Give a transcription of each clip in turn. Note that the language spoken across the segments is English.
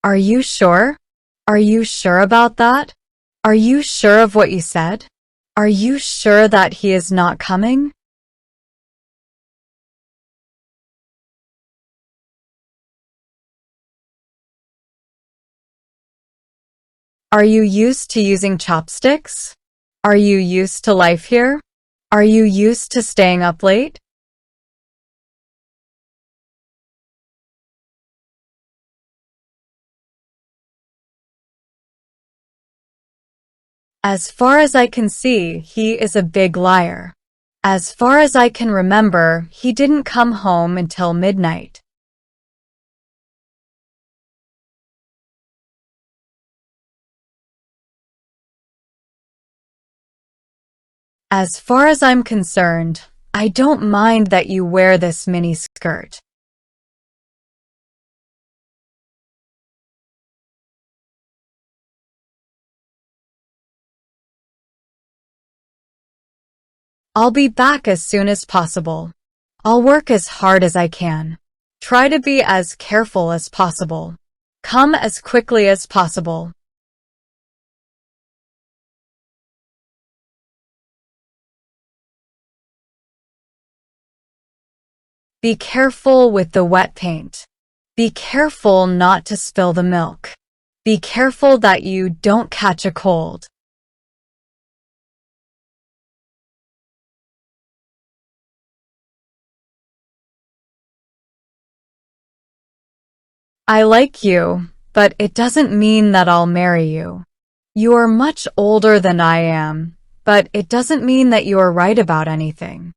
Are you sure? Are you sure about that? Are you sure of what you said? Are you sure that he is not coming? Are you used to using chopsticks? Are you used to life here? Are you used to staying up late? As far as I can see, he is a big liar. As far as I can remember, he didn't come home until midnight. As far as I'm concerned, I don't mind that you wear this mini skirt. I'll be back as soon as possible. I'll work as hard as I can. Try to be as careful as possible. Come as quickly as possible. Be careful with the wet paint. Be careful not to spill the milk. Be careful that you don't catch a cold. I like you, but it doesn't mean that I'll marry you. You are much older than I am, but it doesn't mean that you are right about anything.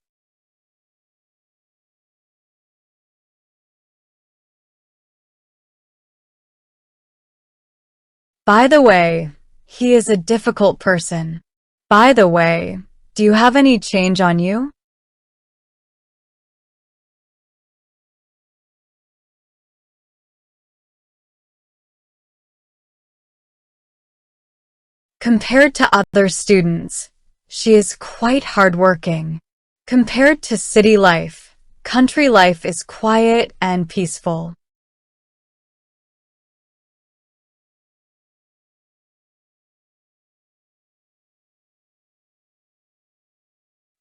By the way, he is a difficult person. By the way, do you have any change on you? Compared to other students, she is quite hardworking. Compared to city life, country life is quiet and peaceful.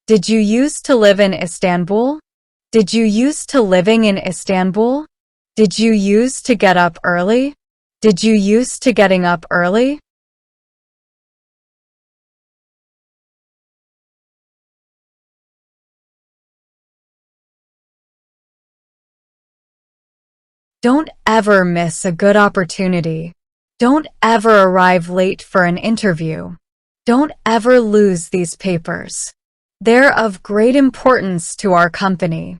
Did you used to live in Istanbul? Did you used to living in Istanbul? Did you used to get up early? Did you used to getting up early? Don't ever miss a good opportunity. Don't ever arrive late for an interview. Don't ever lose these papers. They're of great importance to our company.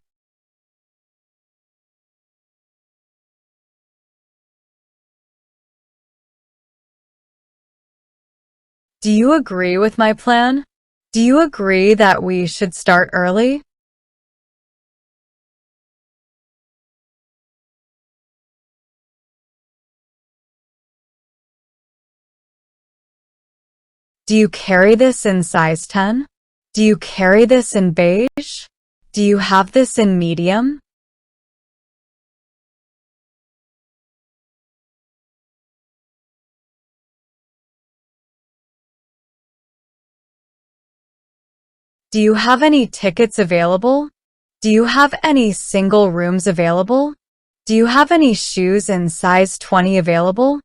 Do you agree with my plan? Do you agree that we should start early? Do you carry this in size 10? Do you carry this in beige? Do you have this in medium? Do you have any tickets available? Do you have any single rooms available? Do you have any shoes in size 20 available?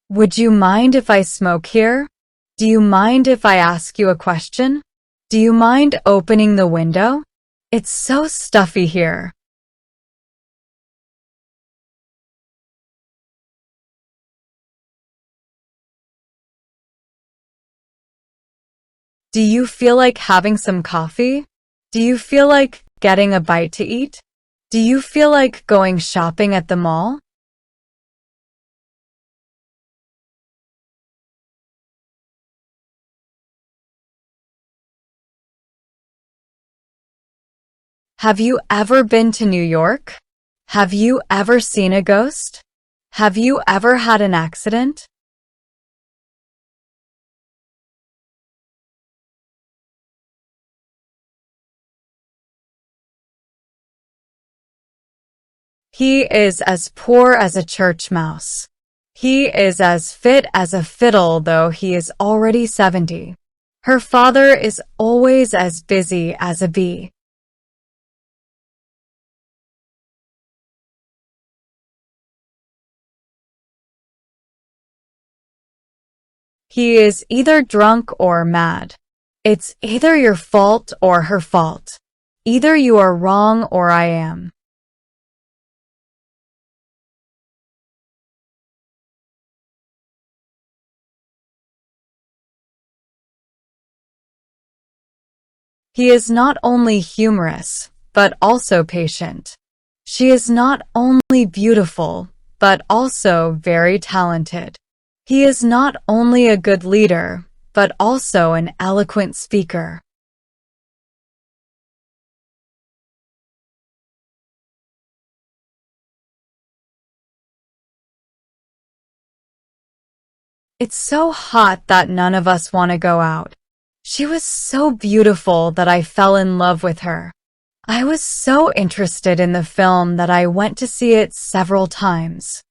Would you mind if I smoke here? Do you mind if I ask you a question? Do you mind opening the window? It's so stuffy here. Do you feel like having some coffee? Do you feel like getting a bite to eat? Do you feel like going shopping at the mall? Have you ever been to New York? Have you ever seen a ghost? Have you ever had an accident? He is as poor as a church mouse. He is as fit as a fiddle, though he is already 70. Her father is always as busy as a bee. He is either drunk or mad. It's either your fault or her fault. Either you are wrong or I am. He is not only humorous, but also patient. She is not only beautiful, but also very talented. He is not only a good leader, but also an eloquent speaker. It's so hot that none of us want to go out. She was so beautiful that I fell in love with her. I was so interested in the film that I went to see it several times.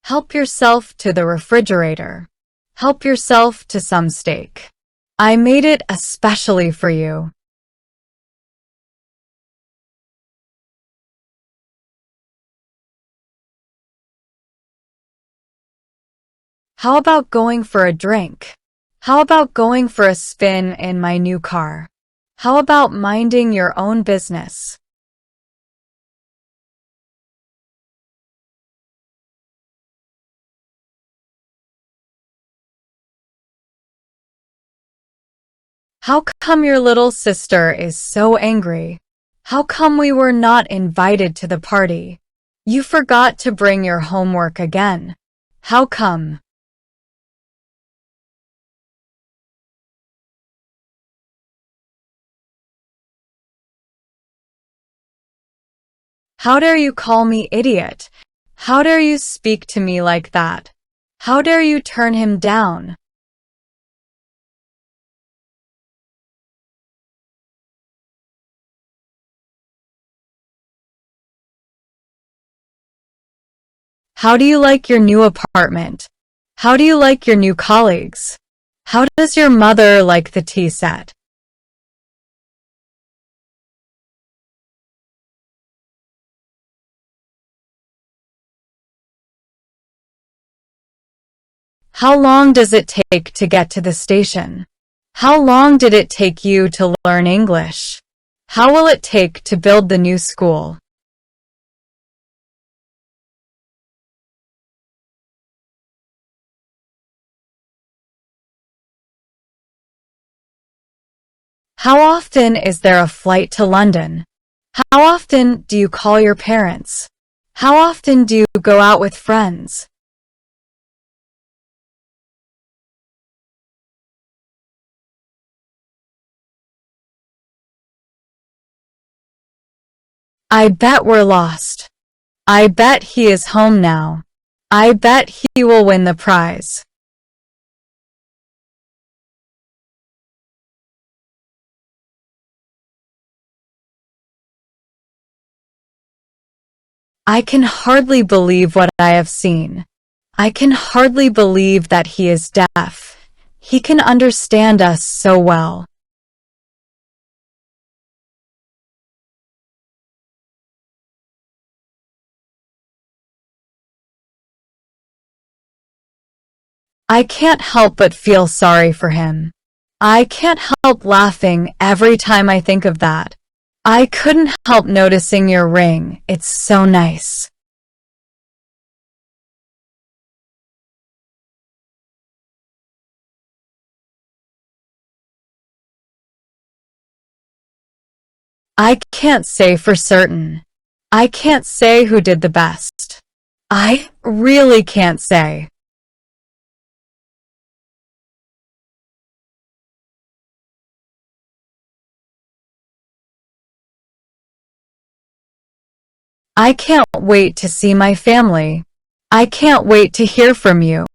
Help yourself to the refrigerator. Help yourself to some steak. I made it especially for you. How about going for a drink? How about going for a spin in my new car? How about minding your own business? How come your little sister is so angry? How come we were not invited to the party? You forgot to bring your homework again. How come? How dare you call me idiot? How dare you speak to me like that? How dare you turn him down? How do you like your new apartment? How do you like your new colleagues? How does your mother like the tea set? How long does it take to get to the station? How long did it take you to learn English? How will it take to build the new school? How often is there a flight to London? How often do you call your parents? How often do you go out with friends? I bet we're lost. I bet he is home now. I bet he will win the prize. I can hardly believe what I have seen. I can hardly believe that he is deaf. He can understand us so well. I can't help but feel sorry for him. I can't help laughing every time I think of that. I couldn't help noticing your ring. It's so nice. I can't say for certain. I can't say who did the best. I really can't say. I can't wait to see my family. I can't wait to hear from you.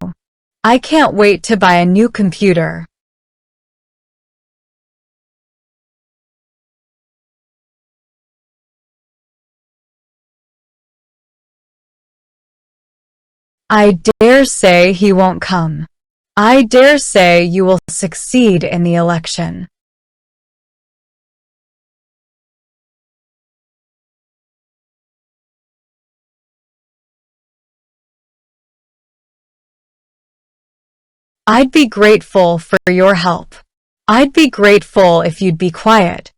I can't wait to buy a new computer. I dare say he won't come. I dare say you will succeed in the election. I'd be grateful for your help. I'd be grateful if you'd be quiet.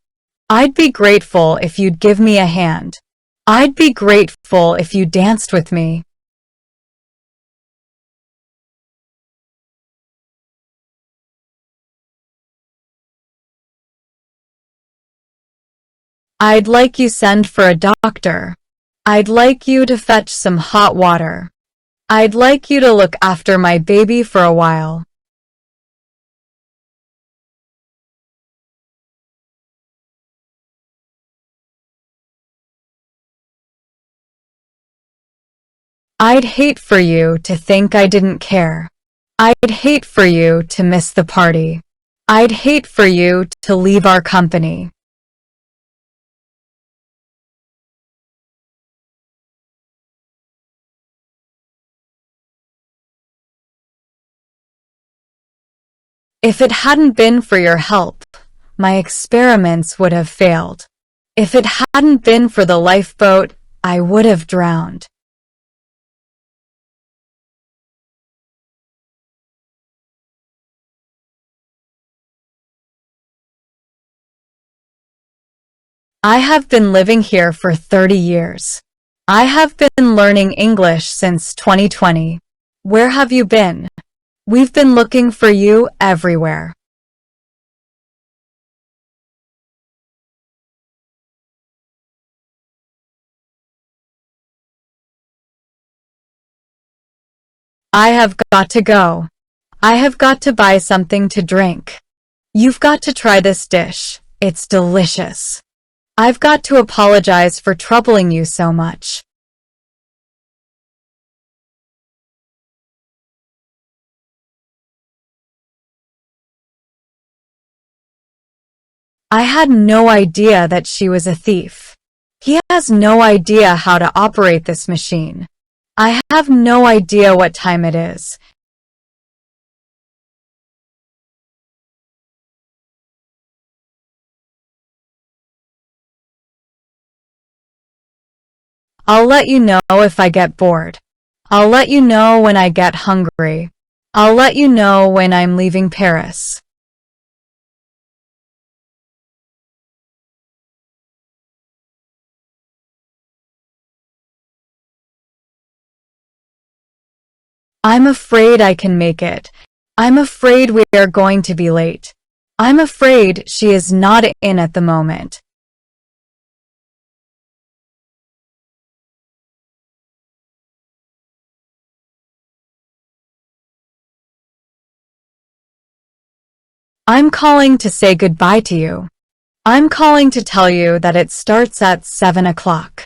I'd be grateful if you'd give me a hand. I'd be grateful if you danced with me. I'd like you send for a doctor. I'd like you to fetch some hot water. I'd like you to look after my baby for a while. I'd hate for you to think I didn't care. I'd hate for you to miss the party. I'd hate for you to leave our company. If it hadn't been for your help, my experiments would have failed. If it hadn't been for the lifeboat, I would have drowned. I have been living here for 30 years. I have been learning English since 2020. Where have you been? We've been looking for you everywhere. I have got to go. I have got to buy something to drink. You've got to try this dish. It's delicious. I've got to apologize for troubling you so much. I had no idea that she was a thief. He has no idea how to operate this machine. I have no idea what time it is. I'll let you know if I get bored. I'll let you know when I get hungry. I'll let you know when I'm leaving Paris. I'm afraid I can make it. I'm afraid we are going to be late. I'm afraid she is not in at the moment. I'm calling to say goodbye to you. I'm calling to tell you that it starts at 7 o'clock.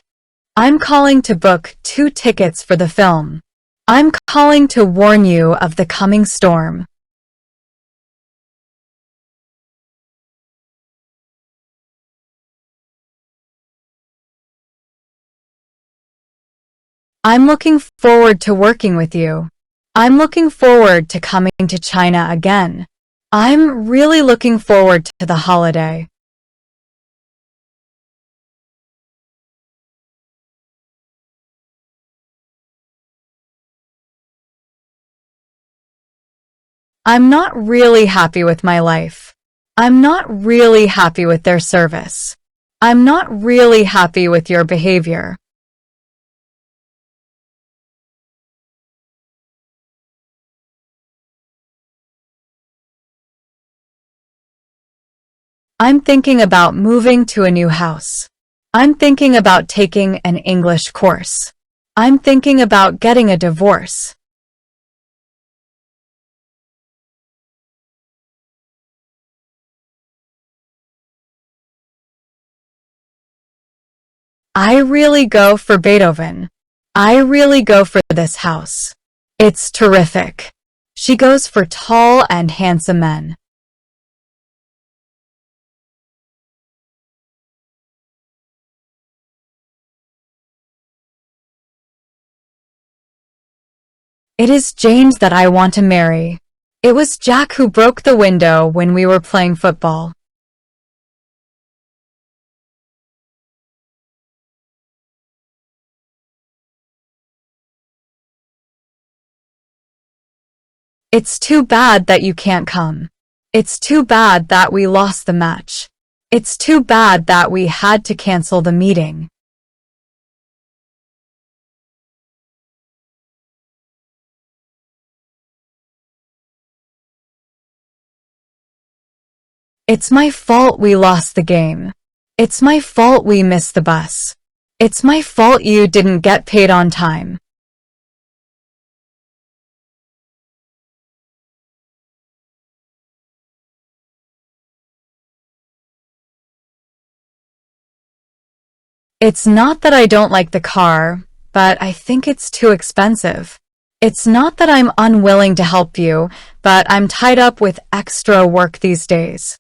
I'm calling to book 2 tickets for the film. I'm calling to warn you of the coming storm. I'm looking forward to working with you. I'm looking forward to coming to China again. I'm really looking forward to the holiday. I'm not really happy with my life. I'm not really happy with their service. I'm not really happy with your behavior. I'm thinking about moving to a new house. I'm thinking about taking an English course. I'm thinking about getting a divorce. I really go for Beethoven. I really go for this house. It's terrific. She goes for tall and handsome men. It is James that I want to marry. It was Jack who broke the window when we were playing football. It's too bad that you can't come. It's too bad that we lost the match. It's too bad that we had to cancel the meeting. It's my fault we lost the game. It's my fault we missed the bus. It's my fault you didn't get paid on time. It's not that I don't like the car, but I think it's too expensive. It's not that I'm unwilling to help you, but I'm tied up with extra work these days.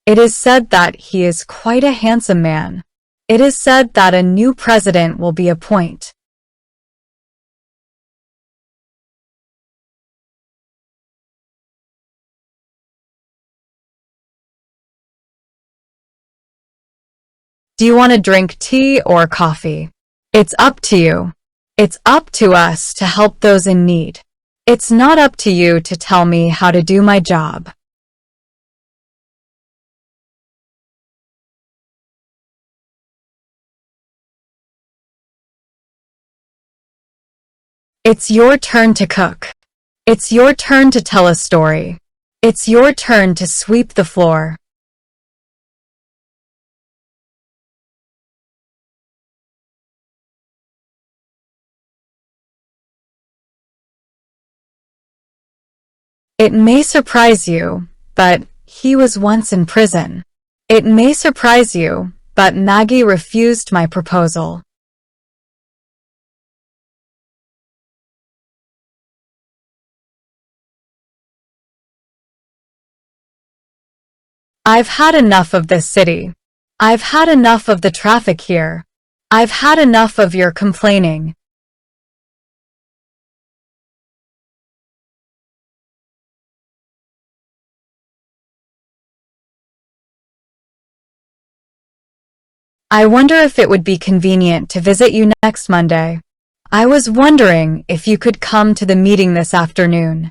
It is said that he is quite a handsome man. It is said that a new president will be appointed. Do you want to drink tea or coffee? It's up to you. It's up to us to help those in need. It's not up to you to tell me how to do my job. It's your turn to cook. It's your turn to tell a story. It's your turn to sweep the floor. It may surprise you, but he was once in prison. It may surprise you, but Maggie refused my proposal. I've had enough of this city. I've had enough of the traffic here. I've had enough of your complaining. I wonder if it would be convenient to visit you next Monday. I was wondering if you could come to the meeting this afternoon.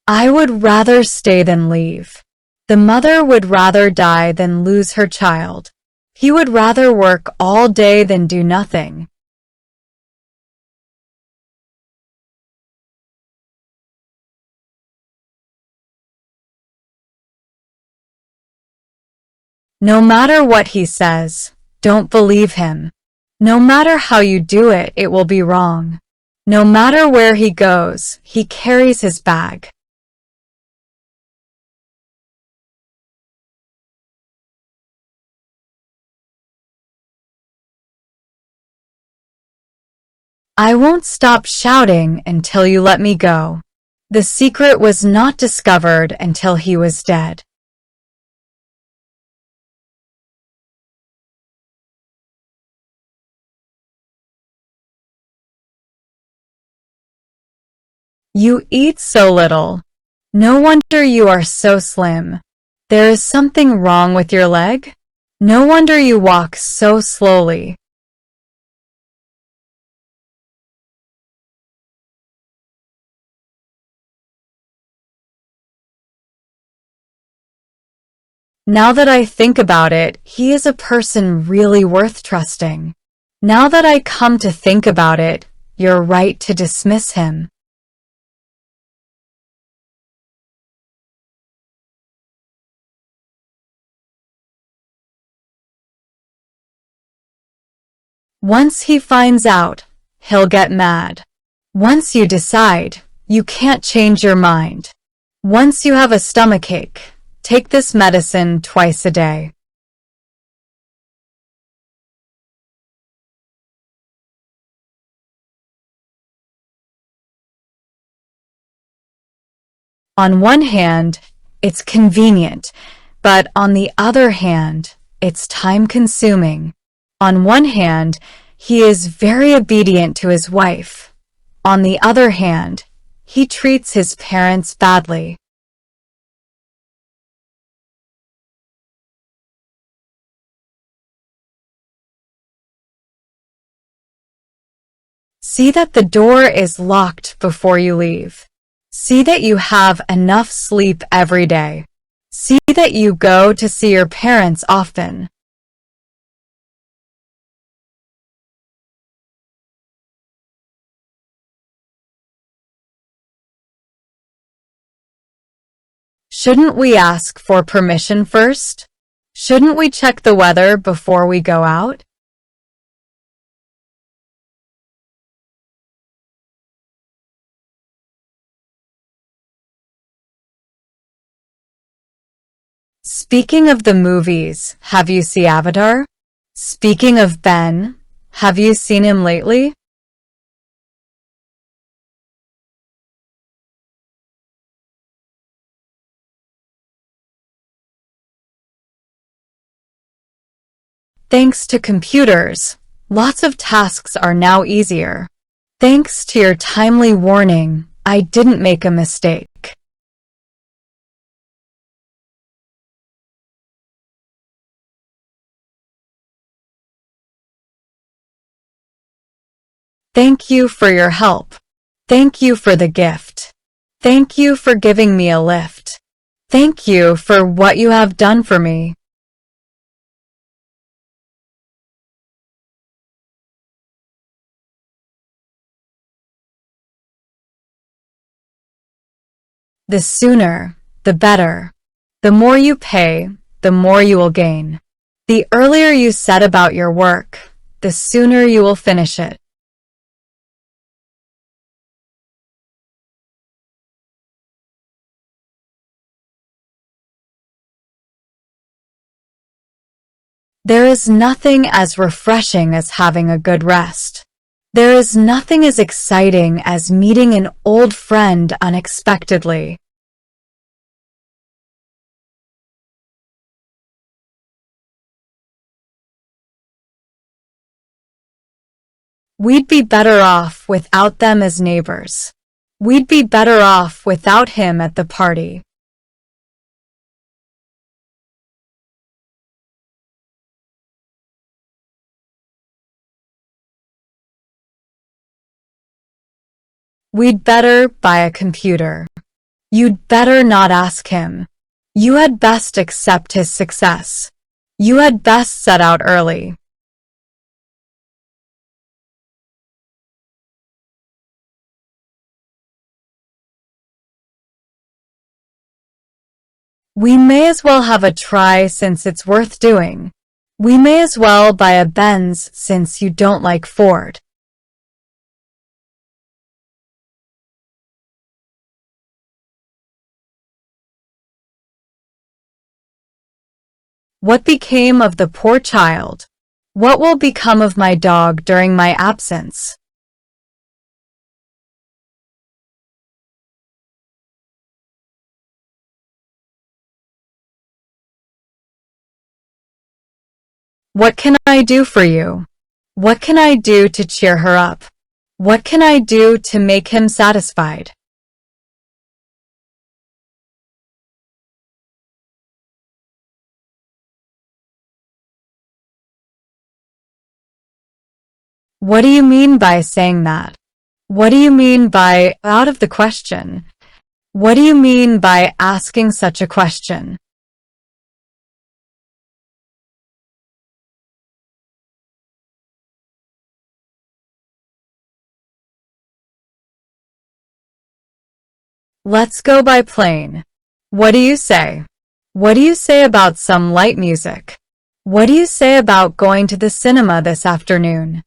I would rather stay than leave. The mother would rather die than lose her child. He would rather work all day than do nothing. No matter what he says, don't believe him. No matter how you do it, it will be wrong. No matter where he goes, he carries his bag. I won't stop shouting until you let me go. The secret was not discovered until he was dead. You eat so little. No wonder you are so slim. There is something wrong with your leg? No wonder you walk so slowly. Now that I think about it, he is a person really worth trusting. Now that I come to think about it, you're right to dismiss him. Once he finds out, he'll get mad. Once you decide, you can't change your mind. Once you have a stomachache, take this medicine twice a day. On one hand, it's convenient, but on the other hand, it's time-consuming. On one hand, he is very obedient to his wife. On the other hand, he treats his parents badly. See that the door is locked before you leave. See that you have enough sleep every day. See that you go to see your parents often. Shouldn't we ask for permission first? Shouldn't we check the weather before we go out? Speaking of the movies, have you seen Avatar? Speaking of Ben, have you seen him lately? Thanks to computers, lots of tasks are now easier. Thanks to your timely warning, I didn't make a mistake. Thank you for your help. Thank you for the gift. Thank you for giving me a lift. Thank you for what you have done for me. The sooner, the better. The more you pay, the more you will gain. The earlier you set about your work, the sooner you will finish it. There is nothing as refreshing as having a good rest. There is nothing as exciting as meeting an old friend unexpectedly. We'd be better off without them as neighbors. We'd be better off without him at the party. We'd better buy a computer. You'd better not ask him. You had best accept his success. You had best set out early. We may as well have a try since it's worth doing. We may as well buy a Benz since you don't like Ford. What became of the poor child? What will become of my dog during my absence? What can I do for you? What can I do to cheer her up? What can I do to make him satisfied? What do you mean by saying that? What do you mean by out of the question? What do you mean by asking such a question? Let's go by plane. What do you say? What do you say about some light music? What do you say about going to the cinema this afternoon?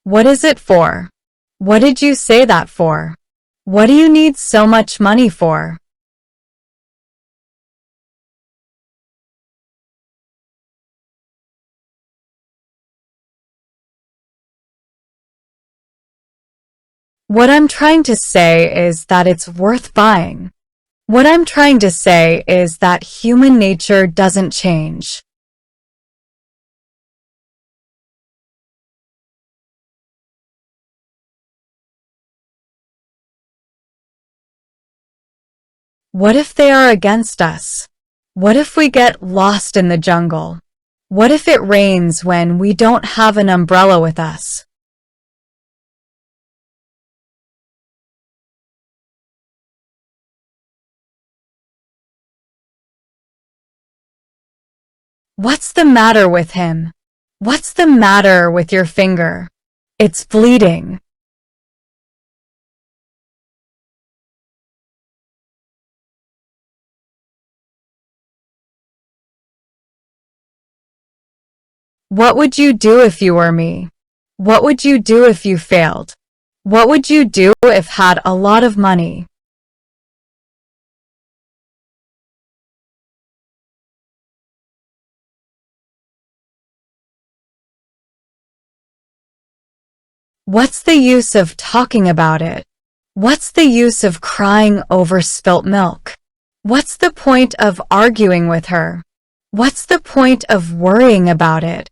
What is it for? What did you say that for? What do you need so much money for? What I'm trying to say is that it's worth buying. What I'm trying to say is that human nature doesn't change. What if they are against us? What if we get lost in the jungle? What if it rains when we don't have an umbrella with us? What's the matter with him? What's the matter with your finger? It's bleeding. What would you do if you were me? What would you do if you failed? What would you do if had a lot of money? What's the use of talking about it? What's the use of crying over spilt milk? What's the point of arguing with her? What's the point of worrying about it?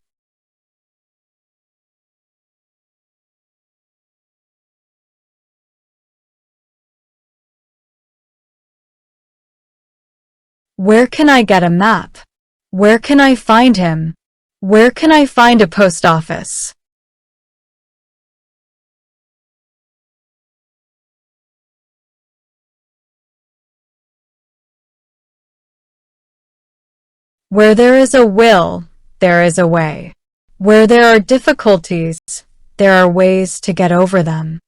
Where can I get a map? Where can I find him? Where can I find a post office? Where there is a will, there is a way. Where there are difficulties, there are ways to get over them.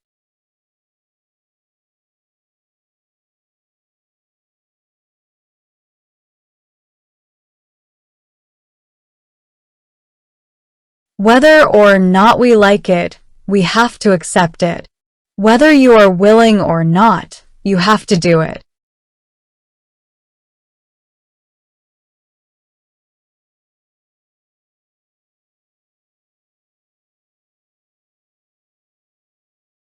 Whether or not we like it, we have to accept it. Whether you are willing or not, you have to do it.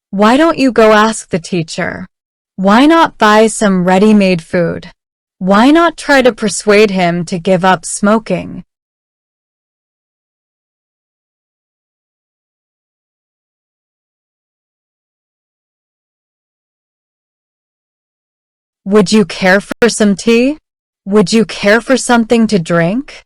Why don't you go ask the teacher? Why not buy some ready-made food? Why not try to persuade him to give up smoking? Would you care for some tea? Would you care for something to drink?